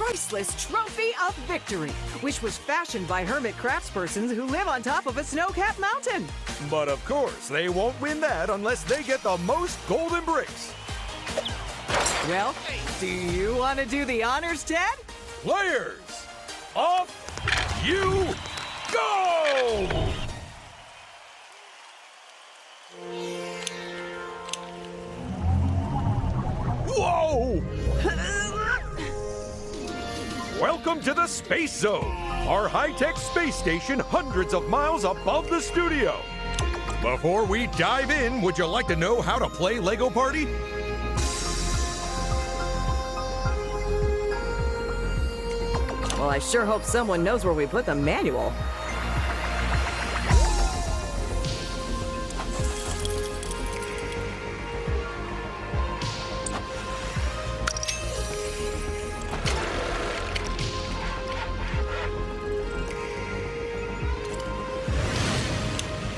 priceless Trophy of Victory, which was fashioned by hermit craftspersons who live on top of a snow-capped mountain. But of course, they won't win that unless they get the most golden bricks. Well, do you want to do the honors, Ted? Players, off you go! Whoa! Welcome to the Space Zone, our high-tech space station hundreds of miles above the studio. Before we dive in, would you like to know how to play Lego Party? Well, I sure hope someone knows where we put the manual.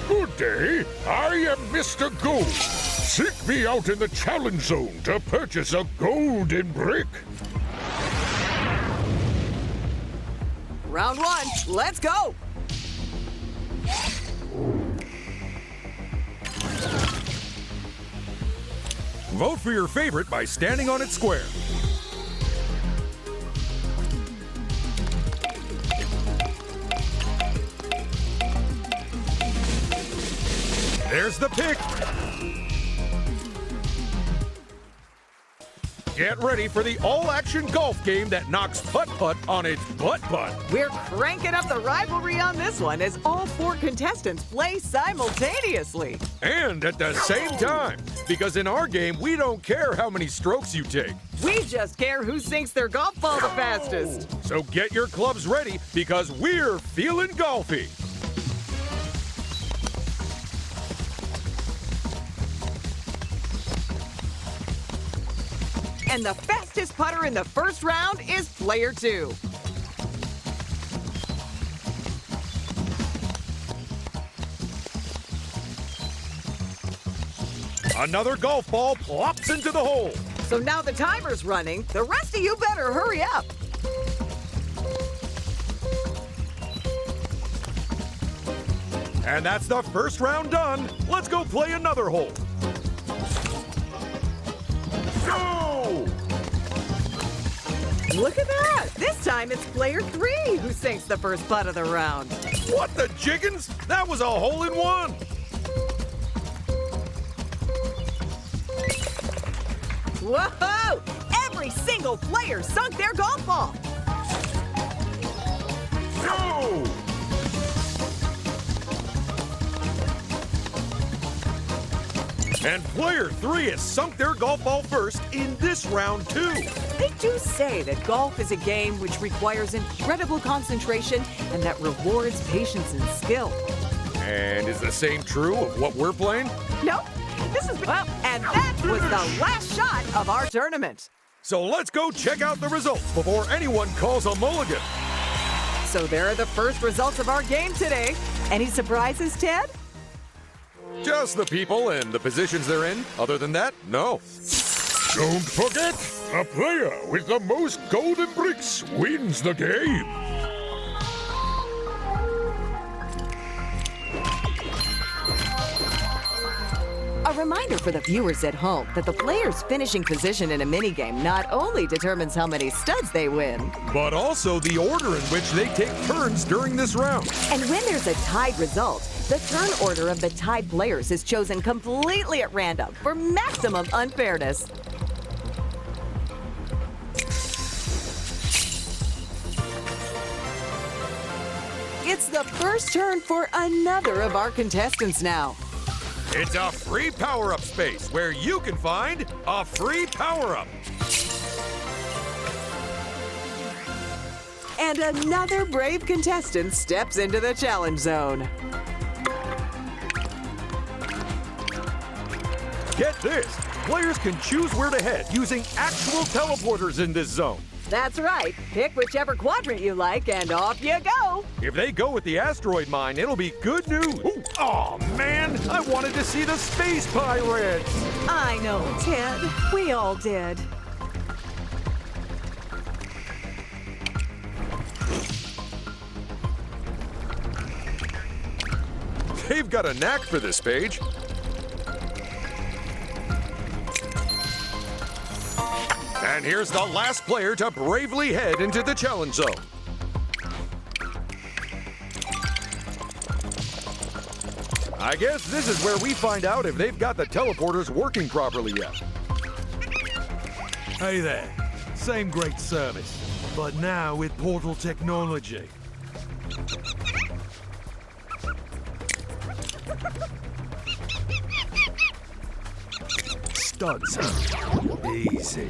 Good day, I am Mr. Gold. Seek me out in the challenge zone to purchase a golden brick. Round one, let's go! Vote for your favorite by standing on its square. There's the pick. Get ready for the all-action golf game that knocks putt-putt on its butt-putt. We're cranking up the rivalry on this one as all four contestants play simultaneously. And at the same time, because in our game, we don't care how many strokes you take. We just care who sinks their golf ball the fastest. So get your clubs ready because we're feeling golfy. And the fastest putter in the first round is player two. Another golf ball plops into the hole. So now the timer's running. The rest of you better hurry up. And that's the first round done. Let's go play another hole. Go! Look at that! This time it's player three who sinks the first putt of the round. What the jiggins? That was a hole-in-one. Whoa! Every single player sunk their golf ball. Go! And player three has sunk their golf ball first in this round too. They do say that golf is a game which requires incredible concentration and that rewards patience and skill. And is the same true of what we're playing? No, this is... Well, and that was the last shot of our tournament. So let's go check out the results before anyone calls a mulligan. So there are the first results of our game today. Any surprises, Ted? Just the people and the positions they're in. Other than that, no. Don't forget, a player with the most golden bricks wins the game. A reminder for the viewers at home that the player's finishing position in a minigame not only determines how many studs they win, but also the order in which they take turns during this round. And when there's a tied result, the turn order of the tied players is chosen completely at random for maximum unfairness. It's the first turn for another of our contestants now. It's a free power-up space where you can find a free power-up. And another brave contestant steps into the challenge zone. Get this, players can choose where to head using actual teleporters in this zone. That's right. Pick whichever quadrant you like and off you go. If they go with the asteroid mine, it'll be good news. Oh man, I wanted to see the space pirates. I know, Ted. We all did. They've got a knack for this, Paige. And here's the last player to bravely head into the challenge zone. I guess this is where we find out if they've got the teleporters working properly yet. Hey there. Same great service, but now with portal technology. Studs. Easy.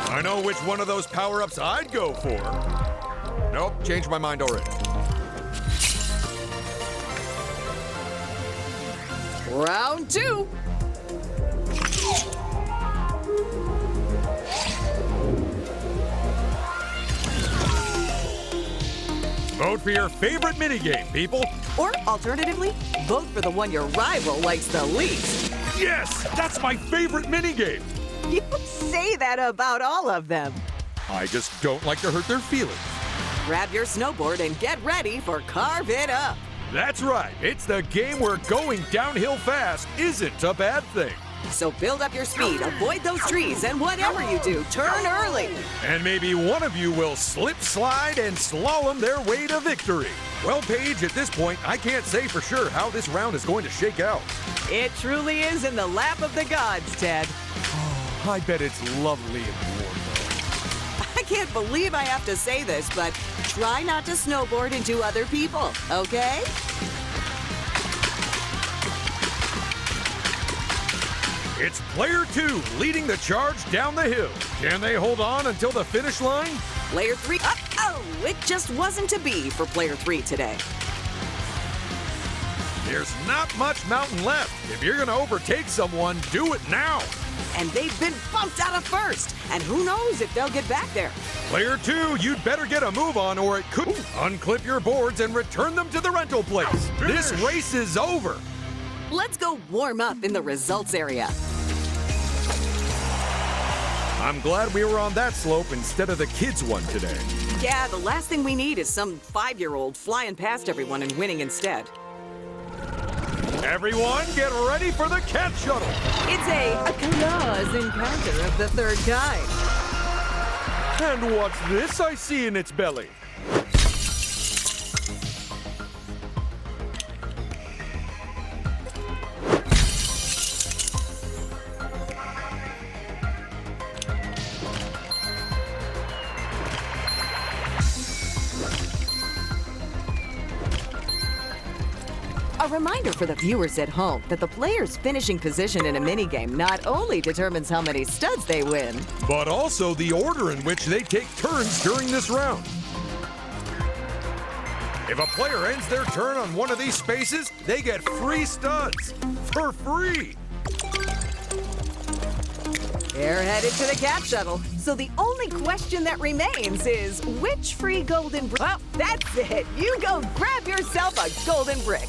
I know which one of those power-ups I'd go for. Nope, changed my mind already. Round 2. Vote for your favorite minigame, people. Or alternatively, vote for the one your rival likes the least. Yes, that's my favorite minigame. You say that about all of them. I just don't like to hurt their feelings. Grab your snowboard and get ready for Carve It Up. That's right. It's the game where going downhill fast isn't a bad thing. So build up your speed, avoid those trees, and whatever you do, turn early. And maybe one of you will slip, slide, and slalom their way to victory. Well, Paige, at this point, I can't say for sure how this round is going to shake out. It truly is in the lap of the gods, Ted. I bet it's lovely and warm, though. I can't believe I have to say this, but try not to snowboard into other people, okay? It's player 2 leading the charge down the hill. Can they hold on until the finish line? Player 3, oh, it just wasn't to be for player 3 today. There's not much mountain left. If you're going to overtake someone, do it now. And they've been bumped out of first, and who knows if they'll get back there. Player 2, you'd better get a move on or it could unclip your boards and return them to the rental place. This race is over. Let's go warm up in the results area. I'm glad we were on that slope instead of the kids' one today. Yeah, the last thing we need is some 5-year-old flying past everyone and winning instead. Everyone, get ready for the cat shuttle. It's a close encounter of the third kind. And what's this I see in its belly? A reminder for the viewers at home that the player's finishing position in a minigame not only determines how many studs they win, but also the order in which they take turns during this round. If a player ends their turn on one of these spaces, they get free studs for free. they're headed to the cat shuttle. So the only question that remains is which free golden brick? Well, that's it. You go grab yourself a golden brick.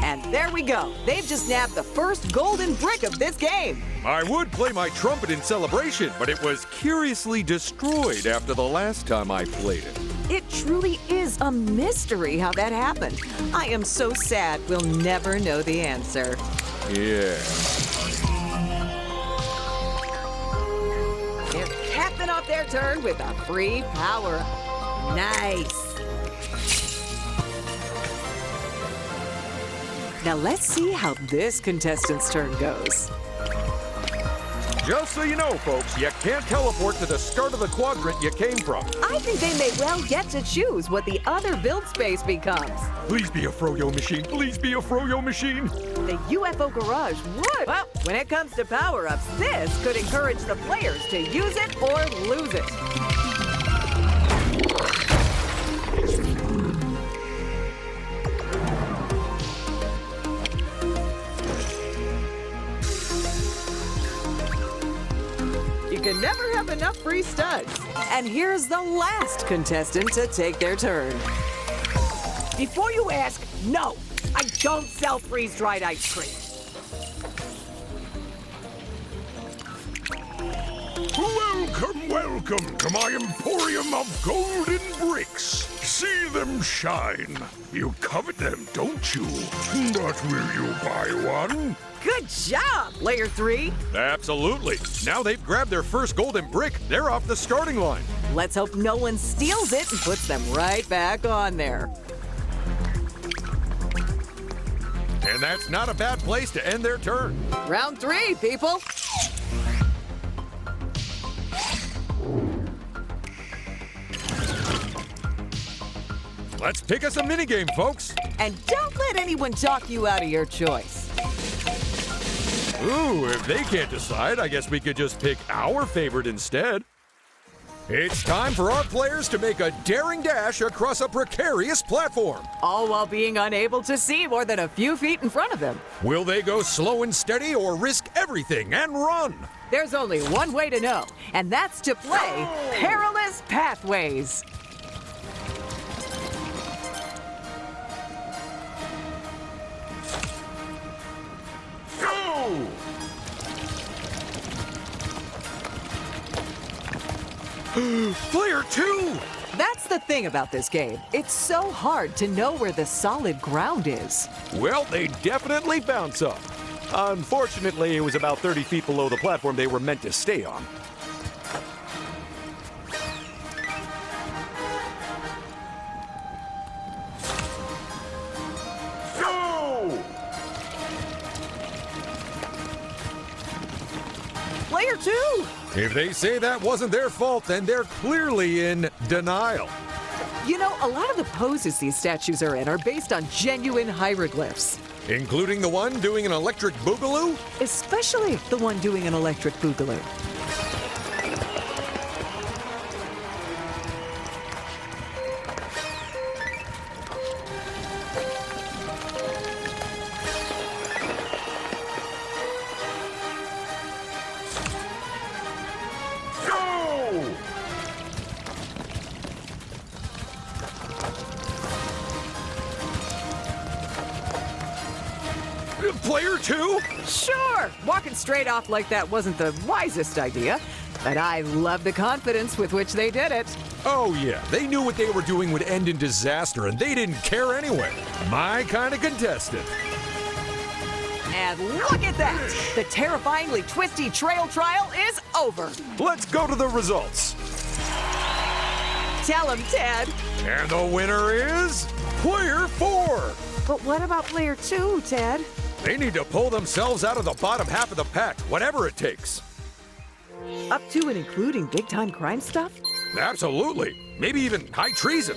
And there we go. They've just nabbed the first golden brick of this game. I would play my trumpet in celebration, but it was curiously destroyed after the last time I played it. It truly is a mystery how that happened. I am so sad we'll never know the answer. Yeah. They're capping off their turn with a free power-up. Nice. Now let's see how this contestant's turn goes. Just so you know, folks, you can't teleport to the start of the quadrant you came from. I think they may well get to choose what the other build space becomes. Please be a froyo machine. Please be a froyo machine. The UFO Garage would. Well, when it comes to power-ups, this could encourage the players to use it or lose it. enough free studs. And here's the last contestant to take their turn. Before you ask, no, I don't sell freeze-dried ice cream. Welcome, welcome to my emporium of golden bricks. See them shine. You covet them, don't you? But will you buy one? Good job, Player 3. Absolutely. Now they've grabbed their first golden brick, they're off the starting line. Let's hope no one steals it and puts them right back on there. And that's not a bad place to end their turn. Round 3, people. Let's pick us a minigame, folks. And don't let anyone talk you out of your choice. Ooh, if they can't decide, I guess we could just pick our favorite instead. It's time for our players to make a daring dash across a precarious platform. All while being unable to see more than a few feet in front of them. Will they go slow and steady or risk everything and run? There's only one way to know, and that's to play Perilous Pathways. Go! Player 2! That's the thing about this game. It's so hard to know where the solid ground is. Well, they definitely bounce up. Unfortunately, it was about 30 feet below the platform they were meant to stay on. Go! Player 2! If they say that wasn't their fault, then they're clearly in denial. You know, a lot of the poses these statues are in are based on genuine hieroglyphs. Including the one doing an electric boogaloo? Especially the one doing an electric boogaloo. Go! Player 2? Sure, walking straight off like that wasn't the wisest idea, but I love the confidence with which they did it. Oh yeah, they knew what they were doing would end in disaster, and they didn't care anyway. My kind of contestant. And look at that! The terrifyingly twisty trail trial is over. Let's go to the results. Tell him, Ted. And the winner is Player 4. But what about Player 2, Ted? They need to pull themselves out of the bottom half of the pack, whatever it takes. Up to and including big-time crime stuff? Absolutely. Maybe even high treason.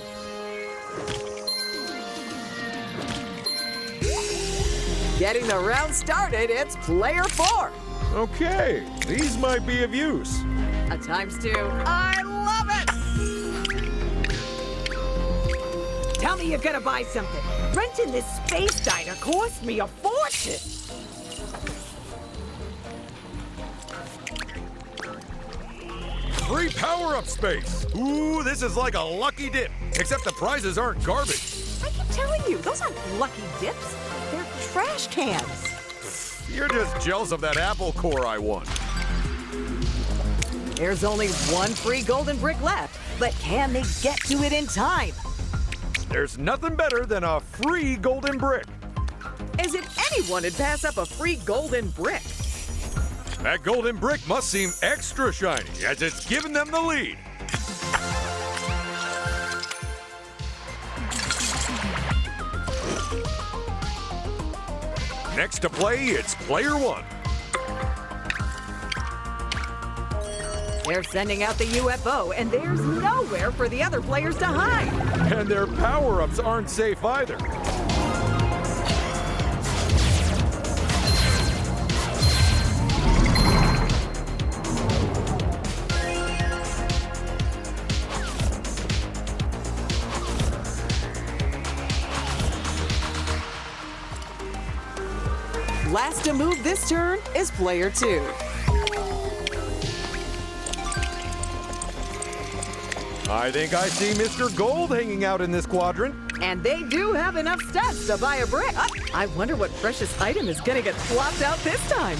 Getting the round started, it's Player 4. Okay, these might be of use. A ×2. I love it! Tell me you're gonna buy something. Renting this space diner cost me a fortune. Free power-up space. Ooh, this is like a lucky dip, except the prizes aren't garbage. I keep telling you, those aren't lucky dips. They're trash cans. You're just jealous of that apple core I won. There's only one free golden brick left, but can they get to it in time? There's nothing better than a free golden brick. As if anyone would pass up a free golden brick. That golden brick must seem extra shiny, as it's giving them the lead. Next to play, it's Player 1. They're sending out the UFO, and there's nowhere for the other players to hide. And their power-ups aren't safe either. Last to move this turn is Player 2. I think I see Mr. Gold hanging out in this quadrant. And they do have enough stats to buy a brick. I wonder what precious item is gonna get plopped out this time.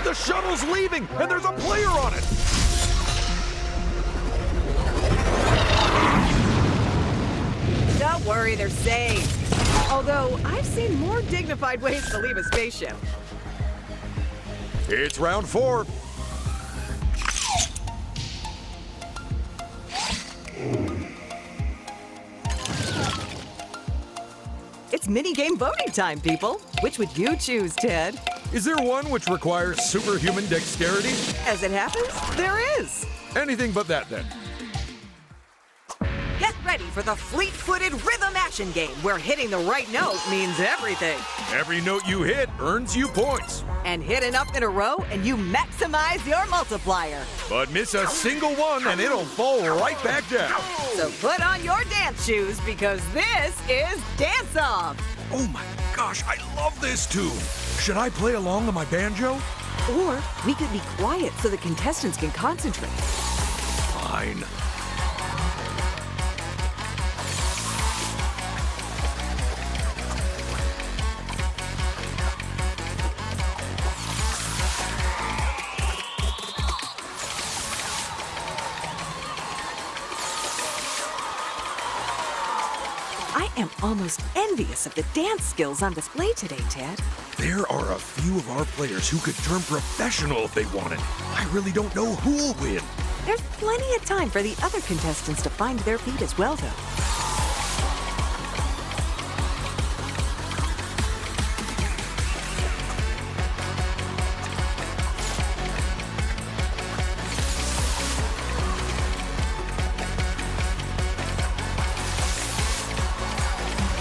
The shuttle's leaving, and there's a player on it. Don't worry, they're safe. Although, I've seen more dignified ways to leave a spaceship. It's round 4. It's minigame voting time, people. Which would you choose, Ted? Is there one which requires superhuman dexterity? As it happens, there is. Anything but that, then. Get ready for the fleet-footed rhythm action game, where hitting the right note means everything. Every note you hit earns you points. And hit enough in a row, and you maximize your multiplier. But miss a single one, and it'll fall right back down. So put on your dance shoes, because this is Dance Off. Oh my gosh, I love this tune. Should I play along on my banjo? Or we could be quiet so the contestants can concentrate. Fine. I am almost envious of the dance skills on display today, Ted. There are a few of our players who could turn professional if they wanted. I really don't know who'll win. There's plenty of time for the other contestants to find their feet as well, though.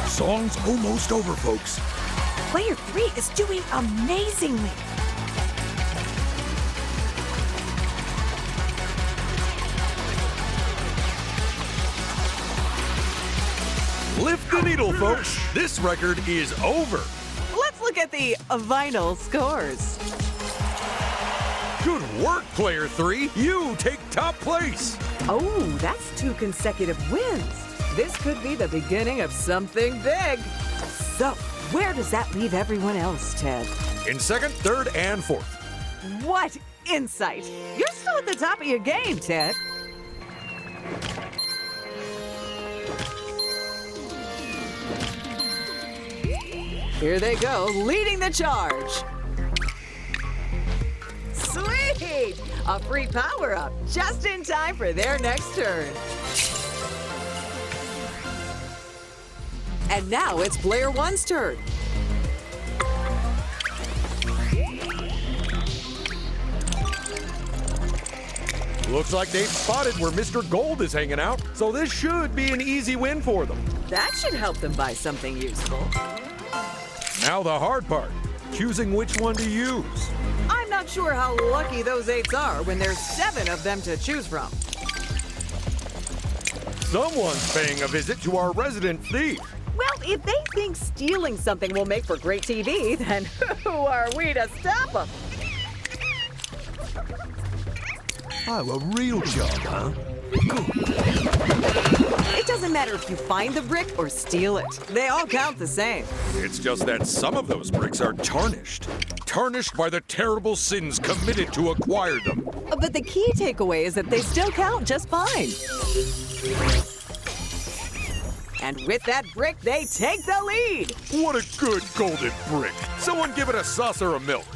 Song's almost over, folks. Player 3 is doing amazingly. Lift the needle, folks. This record is over. Let's look at the vinyl scores. Good work, Player 3. You take top place. Oh, that's 2 consecutive wins. This could be the beginning of something big. So, where does that leave everyone else, Ted? In second, third, and fourth. What insight! You're still at the top of your game, Ted. Here they go, leading the charge. Sweet! A free power-up, just in time for their next turn. And now it's Player 1's turn. Looks like they've spotted where Mr. Gold is hanging out, so this should be an easy win for them. That should help them buy something useful. Now the hard part, choosing which one to use. I'm not sure how lucky those 8s are when there's 7 of them to choose from. Someone's paying a visit to our resident thief. Well, if they think stealing something will make for great TV, then who are we to stop them? Oh, a real job, huh? It doesn't matter if you find the brick or steal it. They all count the same. It's just that some of those bricks are tarnished. Tarnished by the terrible sins committed to acquire them. But the key takeaway is that they still count just fine. And with that brick, they take the lead. What a good golden brick. Someone give it a saucer of milk.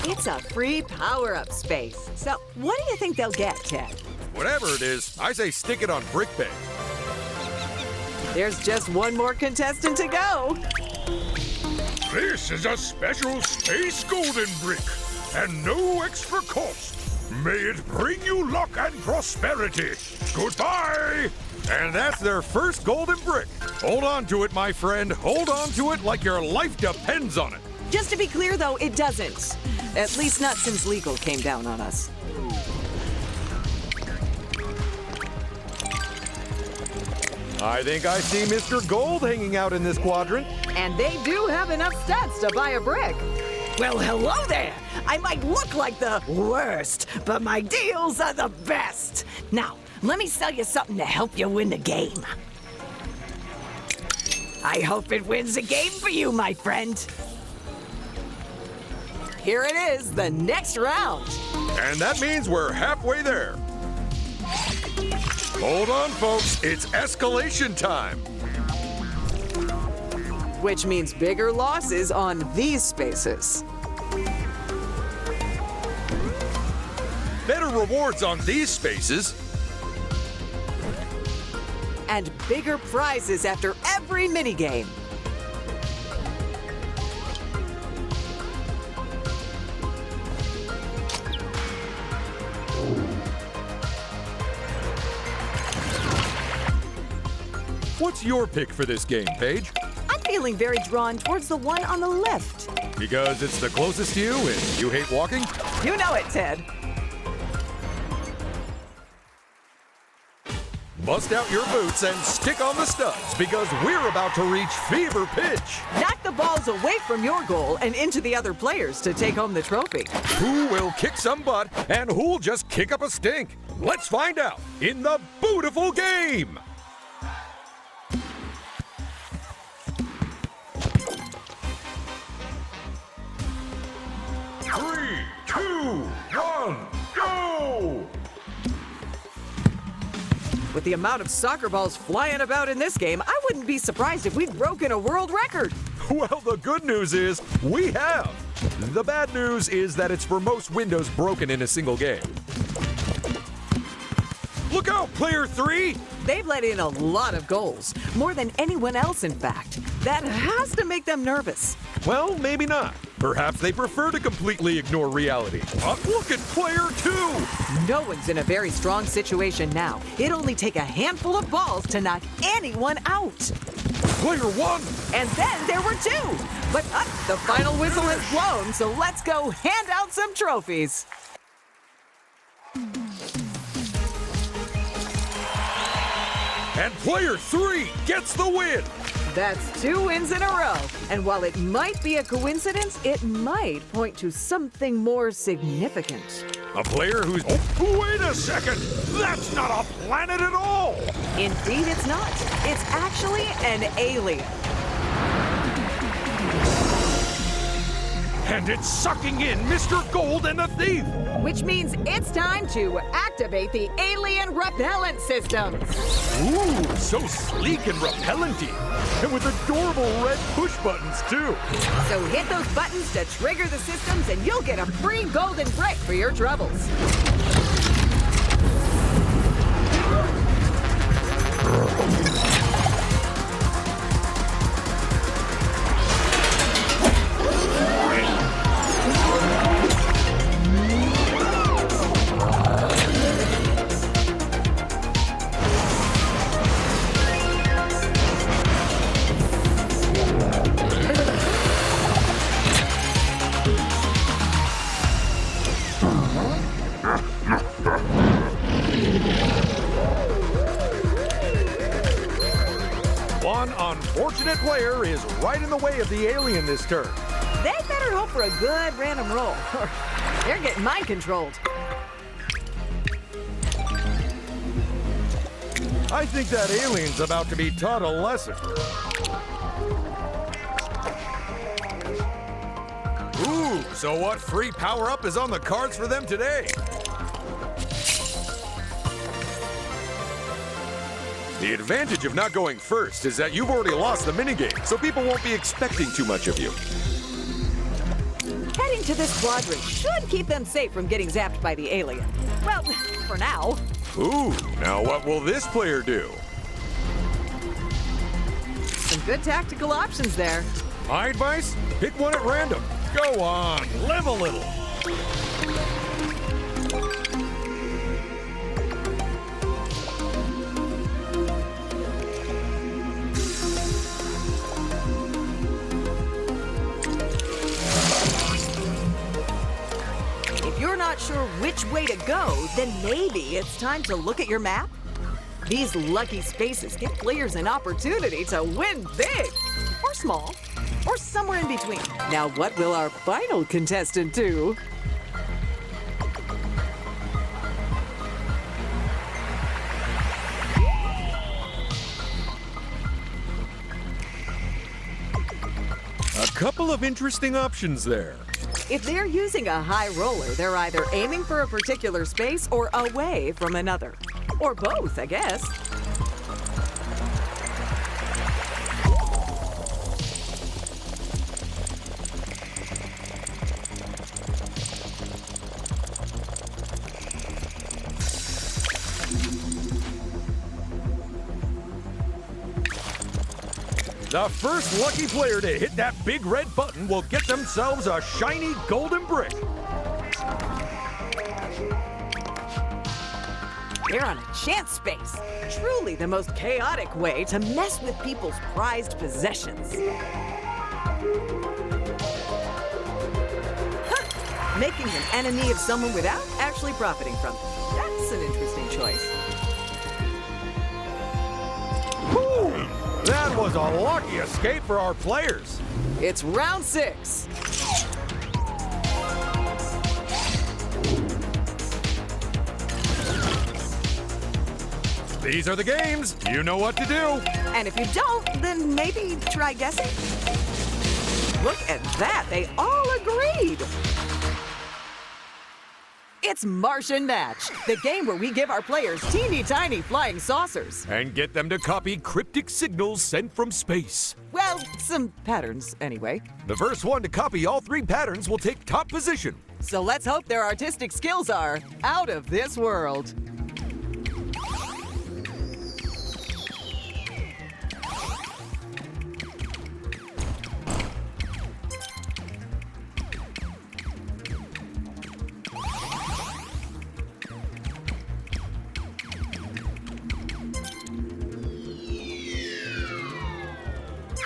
It's a free power-up space. So what do you think they'll get, Ted? Whatever it is, I say stick it on Brick Bay. There's just one more contestant to go. This is a special space golden brick, and no extra cost. May it bring you luck and prosperity. Goodbye! And that's their first golden brick. Hold on to it, my friend. Hold on to it like your life depends on it. Just to be clear, though, it doesn't. At least not since legal came down on us. I think I see Mr. Gold hanging out in this quadrant. And they do have enough stats to buy a brick. Well, hello there. I might look like the worst, but my deals are the best. Now, let me sell you something to help you win the game. I hope it wins the game for you, my friend. Here it is, the next round. And that means we're halfway there. Hold on, folks. It's escalation time. Which means bigger losses on these spaces. Better rewards on these spaces. And bigger prizes after every minigame. What's your pick for this game, Paige? I'm feeling very drawn towards the one on the left. Because it's the closest to you and you hate walking? You know it, Ted. Bust out your boots and stick on the studs because we're about to reach fever pitch. Knock the balls away from your goal and into the other players to take home the trophy. Who will kick some butt and who'll just kick up a stink? Let's find out in the Bootiful game. Three, two, one, go! With the amount of soccer balls flying about in this game, I wouldn't be surprised if we'd broken a world record. Well, the good news is we have. The bad news is that it's for most windows broken in a single game. Look out, player 3! They've let in a lot of goals, more than anyone else, in fact. That has to make them nervous. Well, maybe not. Perhaps they prefer to completely ignore reality. But look at player 2! No one's in a very strong situation now. It'd only take a handful of balls to knock anyone out. Player 1! And then there were 2. But the final whistle is blown, so let's go hand out some trophies. And player 3 gets the win! That's 2 wins in a row. And while it might be a coincidence, it might point to something more significant. A player who's... Oh, wait a second! That's not a planet at all! Indeed, it's not. It's actually an alien. And it's sucking in Mr. Gold and the Thief! Which means it's time to activate the alien repellent system. Ooh, so sleek and repellenty. And with adorable red push buttons, too. So hit those buttons to trigger the systems and you'll get a free golden brick for your troubles. One unfortunate player is right in the way of the alien this turn. They better hope for a good random roll, or they're getting mind controlled. I think that alien's about to be taught a lesson. Ooh, so what free power-up is on the cards for them today? The advantage of not going first is that you've already lost the minigame, so people won't be expecting too much of you. Heading to this quadrant should keep them safe from getting zapped by the alien. Well, for now. Ooh, now what will this player do? Some good tactical options there. My advice? Pick one at random. Go on, live a little. If you're not sure which way to go, then maybe it's time to look at your map. These lucky spaces give players an opportunity to win big, or small, or somewhere in between. Now, what will our final contestant do? A couple of interesting options there. If they're using a high roller, they're either aiming for a particular space or away from another. Or both, I guess. The first lucky player to hit that big red button will get themselves a shiny golden brick. They're on a chance space. Truly the most chaotic way to mess with people's prized possessions. Huh. Making an enemy of someone without actually profiting from it. That's an interesting choice. Whew! That was a lucky escape for our players. It's round 6. These are the games. You know what to do. And if you don't, then maybe try guessing. Look at that, they all agreed. It's Martian Match, the game where we give our players teeny tiny flying saucers. And get them to copy cryptic signals sent from space. Well, some patterns anyway. The first one to copy all 3 patterns will take top position. So let's hope their artistic skills are out of this world.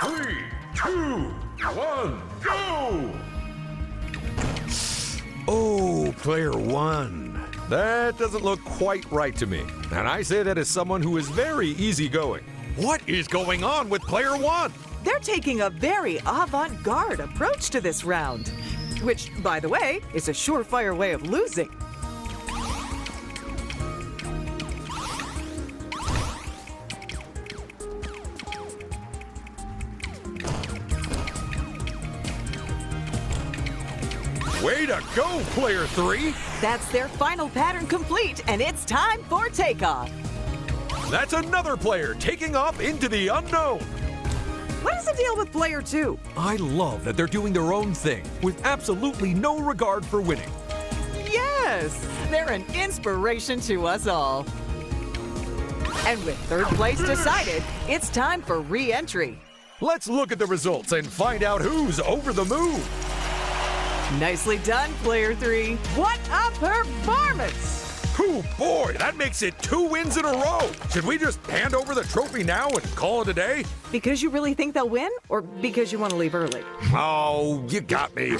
Three, two, one, go! Oh, player 1. That doesn't look quite right to me. And I say that as someone who is very easygoing. What is going on with player 1? They're taking a very avant-garde approach to this round, which, by the way, is a surefire way of losing. Way to go, player 3! That's their final pattern complete, and it's time for takeoff. That's another player taking off into the unknown. What is the deal with player 2? I love that they're doing their own thing with absolutely no regard for winning. Yes, they're an inspiration to us all. And with third place decided, it's time for re-entry. Let's look at the results and find out who's over the moon. Nicely done, player 3. What a performance! Oh boy, that makes it 2 wins in a row. Should we just hand over the trophy now and call it a day? Because you really think they'll win, or because you want to leave early? Oh, you got me.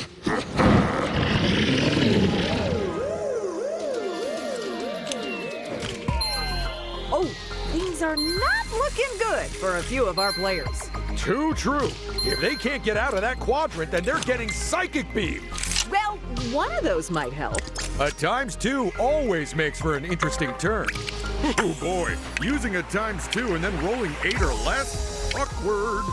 Oh, things are not looking good for a few of our players. Too true. If they can't get out of that quadrant, then they're getting psychic beam. Well, one of those might help. A ×2 always makes for an interesting turn. Oh boy, using a ×2 and then rolling 8 or less? Awkward.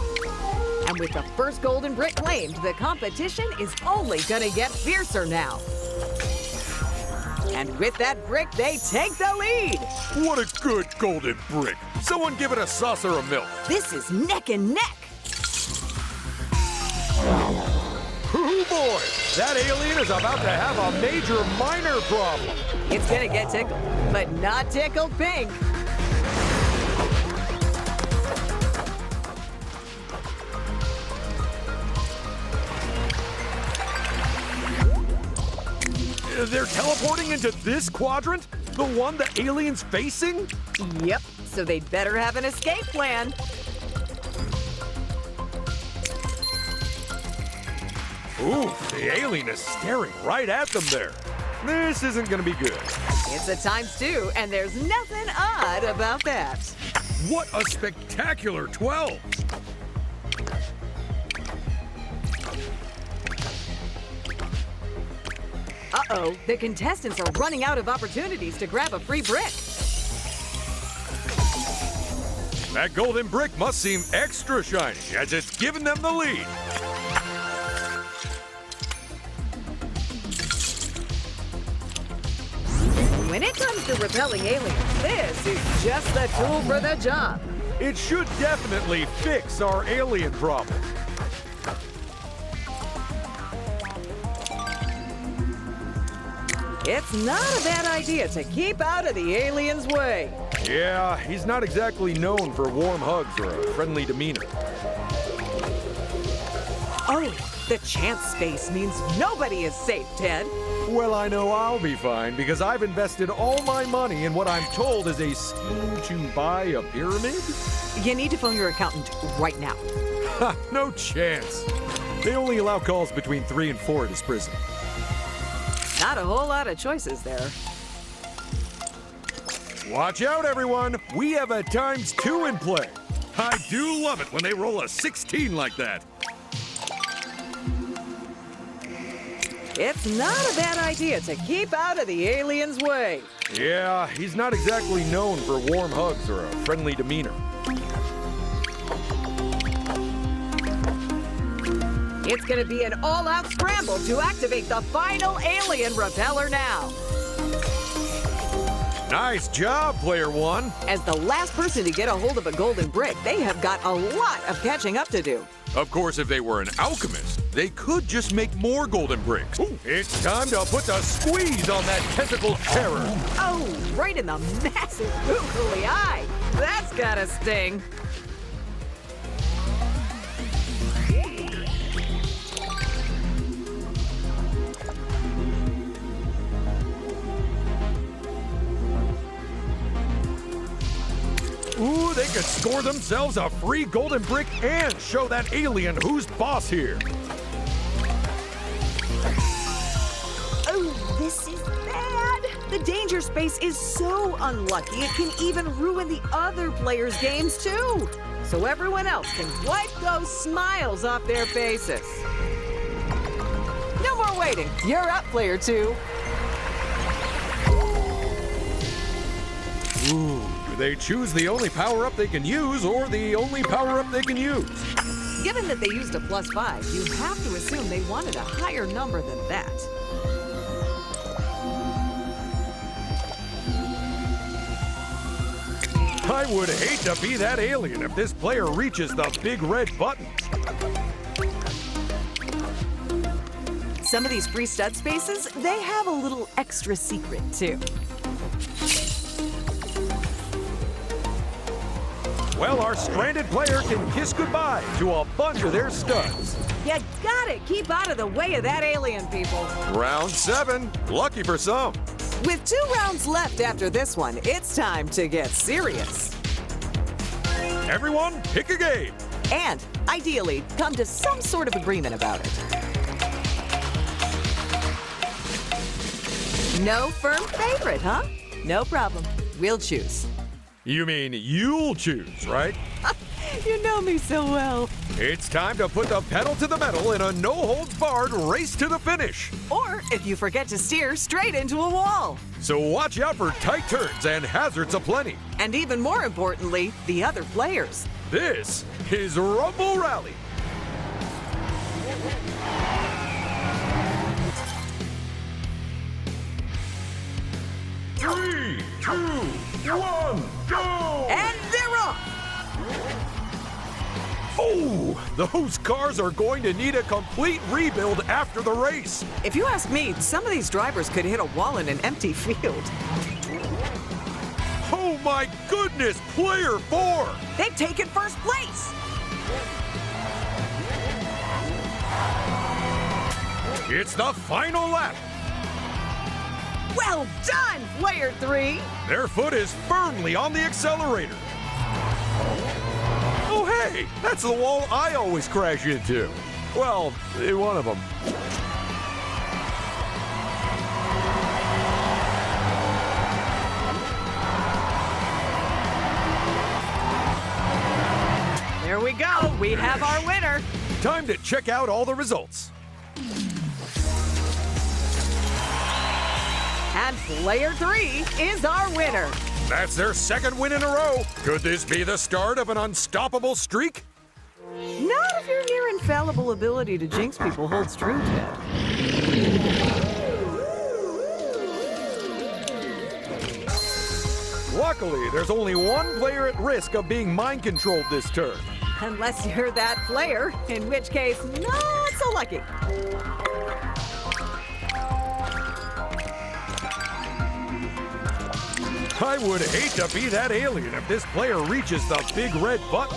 And with the first golden brick claimed, the competition is only gonna get fiercer now. And with that brick, they take the lead. What a good golden brick. Someone give it a saucer of milk. This is neck and neck. Oh boy, that alien is about to have a major minor problem. It's gonna get tickled, but not tickled pink. They're teleporting into this quadrant? The one the alien's facing? Yep, so they'd better have an escape plan. Ooh, the alien is staring right at them there. This isn't gonna be good. It's a ×2, and there's nothing odd about that. What a spectacular 12! Uh-oh, the contestants are running out of opportunities to grab a free brick. That golden brick must seem extra shiny as it's giving them the lead. When it comes to repelling aliens, this is just the tool for the job. It should definitely fix our alien problem. It's not a bad idea to keep out of the alien's way. Yeah, he's not exactly known for warm hugs or a friendly demeanor. Oh, the chance space means nobody is safe, Ted. Well, I know I'll be fine because I've invested all my money in what I'm told is a scheme to buy a pyramid. You need to phone your accountant right now. Ha, no chance. They only allow calls between 3 and 4 at his prison. Not a whole lot of choices there. Watch out, everyone. We have a ×2 in play. I do love it when they roll a 16 like that. It's not a bad idea to keep out of the alien's way. Yeah, he's not exactly known for warm hugs or a friendly demeanor. It's gonna be an all-out scramble to activate the final alien repeller now. Nice job, player one. As the last person to get a hold of a golden brick, they have got a lot of catching up to do. Of course, if they were an alchemist, they could just make more golden bricks. Ooh, it's time to put the squeeze on that tentacle terror. Oh, right in the massive googly eye. That's gotta sting. Ooh, they could score themselves a free golden brick and show that alien who's boss here. Oh, this is bad. The danger space is so unlucky it can even ruin the other players' games too. So everyone else can wipe those smiles off their faces. No more waiting. You're up, player two. Ooh, do they choose the only power-up they can use or the only power-up they can use? Given that they used a +5, you have to assume they wanted a higher number than that. I would hate to be that alien if this player reaches the big red button. Some of these free stud spaces, they have a little extra secret too. Well, our stranded player can kiss goodbye to a bunch of their studs. You gotta keep out of the way of that alien, people. Round 7, lucky for some. With 2 rounds left after this one, it's time to get serious. Everyone, pick a game. And, ideally, come to some sort of agreement about it. No firm favorite, huh? No problem. We'll choose. You mean you'll choose, right? You know me so well. It's time to put the pedal to the metal in a no-holds-barred race to the finish. Or, if you forget to steer, straight into a wall. So watch out for tight turns and hazards aplenty. And even more importantly, the other players. This is Rumble Rally. Three, two, one, go! And they're off! Oh, those cars are going to need a complete rebuild after the race. If you ask me, some of these drivers could hit a wall in an empty field. Oh my goodness, player 4! They've taken first place! It's the final lap. Well done, player 3! Their foot is firmly on the accelerator. Oh, hey, that's the wall I always crash into. Well, one of them. There we go. We have our winner. Time to check out all the results. And player 3 is our winner. That's their second win in a row. Could this be the start of an unstoppable streak? Not if your infallible ability to jinx people holds true, Ted. Luckily, there's only one player at risk of being mind-controlled this turn. Unless you're that player, in which case, not so lucky. I would hate to be that alien if this player reaches the big red button.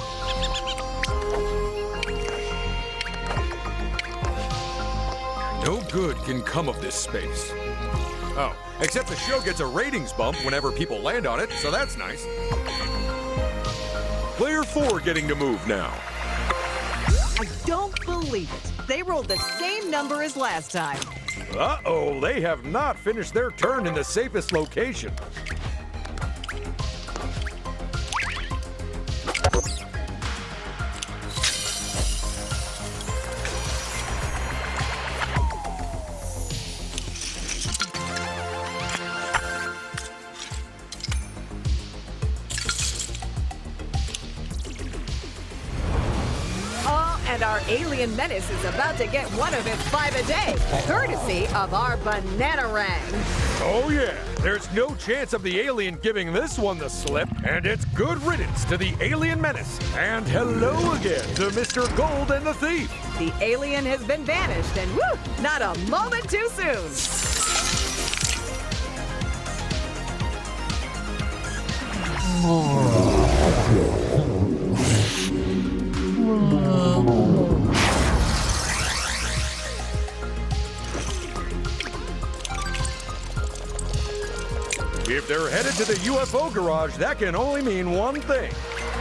No good can come of this space. Oh, except the show gets a ratings bump whenever people land on it, so that's nice. Player 4 getting to move now. I don't believe it. They rolled the same number as last time. Uh-oh, they have not finished their turn in the safest location. And our alien menace is about to get one of its 5 a day, courtesy of our Bananarang. Oh yeah, there's no chance of the alien giving this one the slip, and it's good riddance to the alien menace. And hello again to Mr. Gold and the Thief. The alien has been banished, and woo, not a moment too soon. If they're headed to the UFO garage, that can only mean one thing,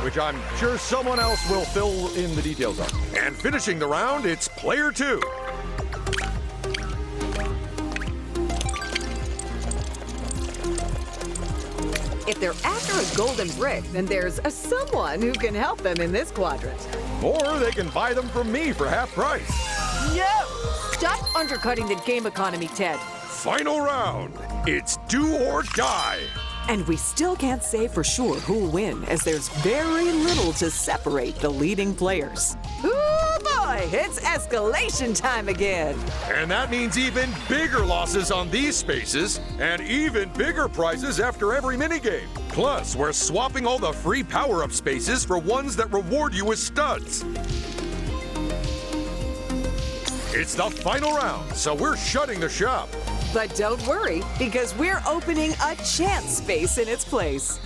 which I'm sure someone else will fill in the details on. And finishing the round, it's player 2. If they're after a golden brick, then there's someone who can help them in this quadrant. Or they can buy them from me for half price. No! Stop undercutting the game economy, Ted. Final round. It's do or die. And we still can't say for sure who'll win, as there's very little to separate the leading players. Oh boy, it's escalation time again. And that means even bigger losses on these spaces, and even bigger prizes after every minigame. Plus, we're swapping all the free power-up spaces for ones that reward you with studs. It's the final round, so we're shutting the shop. But don't worry, because we're opening a chance space in its place.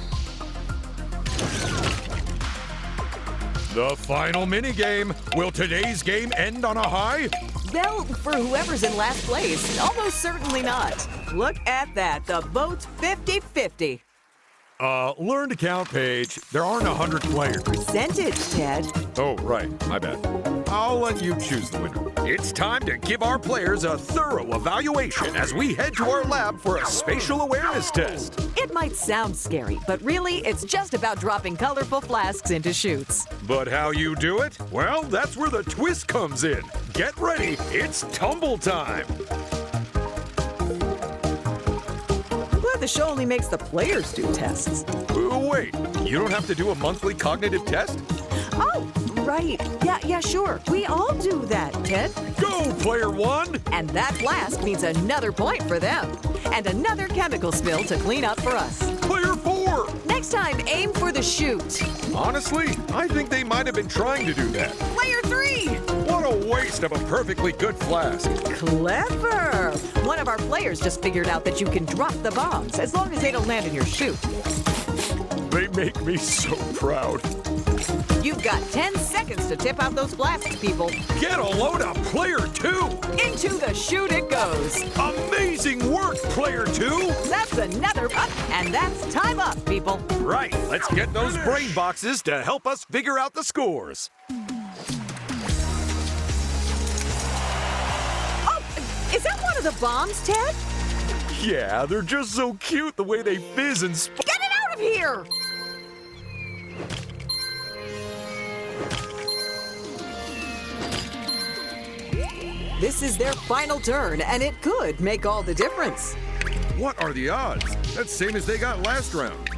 The final minigame. Will today's game end on a high? Well, for whoever's in last place, almost certainly not. Look at that, the vote's 50-50. Learn to count page. There aren't 100 players. Percentage, Ted. Oh, right. My bad. I'll let you choose the winner. It's time to give our players a thorough evaluation as we head to our lab for a spatial awareness test. It might sound scary, but really, it's just about dropping colorful flasks into chutes. But how you do it? Well, that's where the twist comes in. Get ready. It's tumble time. But the show only makes the players do tests. Wait, you don't have to do a monthly cognitive test? Oh, right. Yeah, sure. We all do that, Ted. Go, player 1! And that flask means another point for them. And another chemical spill to clean up for us. Player 4! Next time, aim for the chute. Honestly, I think they might have been trying to do that. Player 3! What a waste of a perfectly good flask. Clever! One of our players just figured out that you can drop the bombs as long as they don't land in your chute. They make me so proud. You've got 10 seconds to tip out those flasks, people. Get a load of player 2! Into the chute it goes. Amazing work, player 2! That's another up, and that's time up, people. Right, let's get those brain boxes to help us figure out the scores. Oh, is that one of the bombs, Ted? Yeah, they're just so cute the way they fizz and Get it out of here! This is their final turn, and it could make all the difference. What are the odds? That's same as they got last round.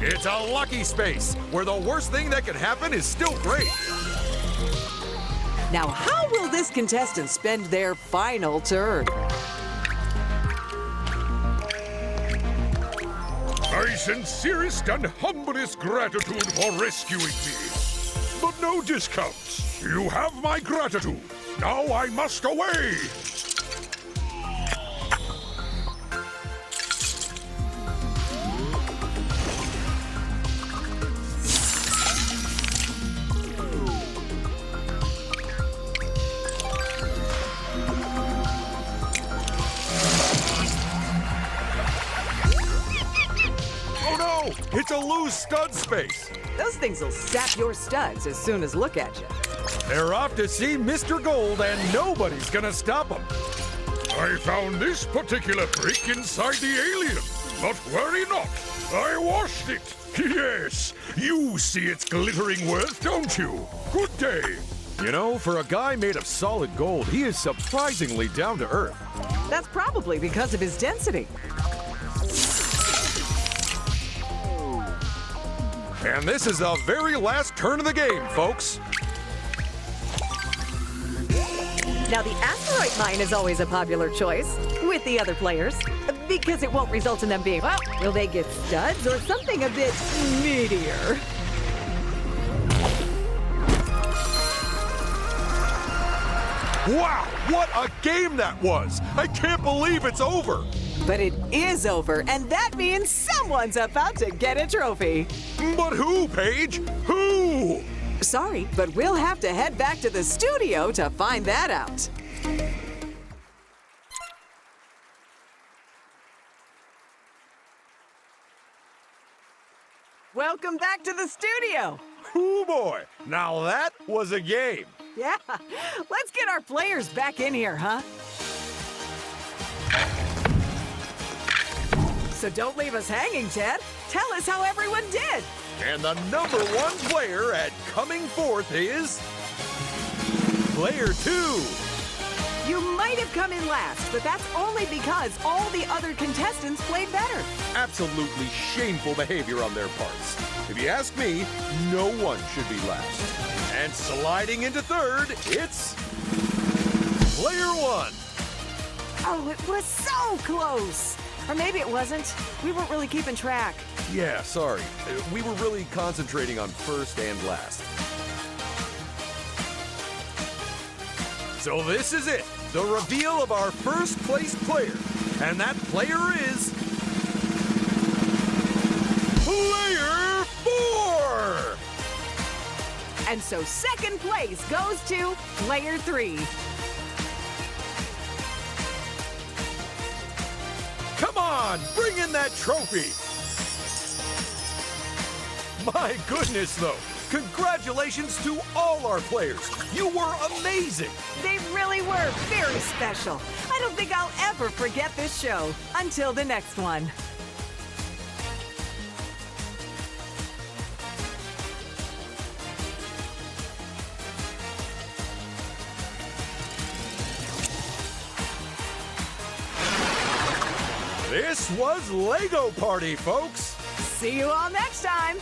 It's a lucky space, where the worst thing that could happen is still great. Now, how will this contestant spend their final turn? My sincerest and humblest gratitude for rescuing me. But no discounts. You have my gratitude. Now I must away. It's a loose stud space. Those things will sap your studs as soon as look at you. They're off to see Mr. Gold, and nobody's gonna stop them. I found this particular brick inside the alien. But worry not, I washed it. Yes, you see its glittering worth, don't you? Good day. You know, for a guy made of solid gold, he is surprisingly down to earth. That's probably because of his density. And this is the very last turn of the game, folks. Now, the asteroid mine is always a popular choice with the other players because it won't result in them being, well, will they get studs or something a bit meatier? Wow, what a game that was! I can't believe it's over! But it is over, and that means someone's about to get a trophy. But who, Paige? Who? Sorry, but we'll have to head back to the studio to find that out. Welcome back to the studio. Oh boy, now that was a game. Yeah, let's get our players back in here, huh? So don't leave us hanging, Ted. Tell us how everyone did. And the number one player at coming forth is... Player 2. You might have come in last, but that's only because all the other contestants played better. Absolutely shameful behavior on their parts. If you ask me, no one should be last. And sliding into third, it's... Player 1. Oh, it was so close. Or maybe it wasn't. We weren't really keeping track. Yeah, sorry. We were really concentrating on first and last. So this is it, the reveal of our first place player. And that player is... Player 4! And so second place goes to Player 3. Come on, bring in that trophy! My goodness, though. Congratulations to all our players. You were amazing. They really were very special. I don't think I'll ever forget this show. Until the next one. This was Lego Party, folks. See you all next time.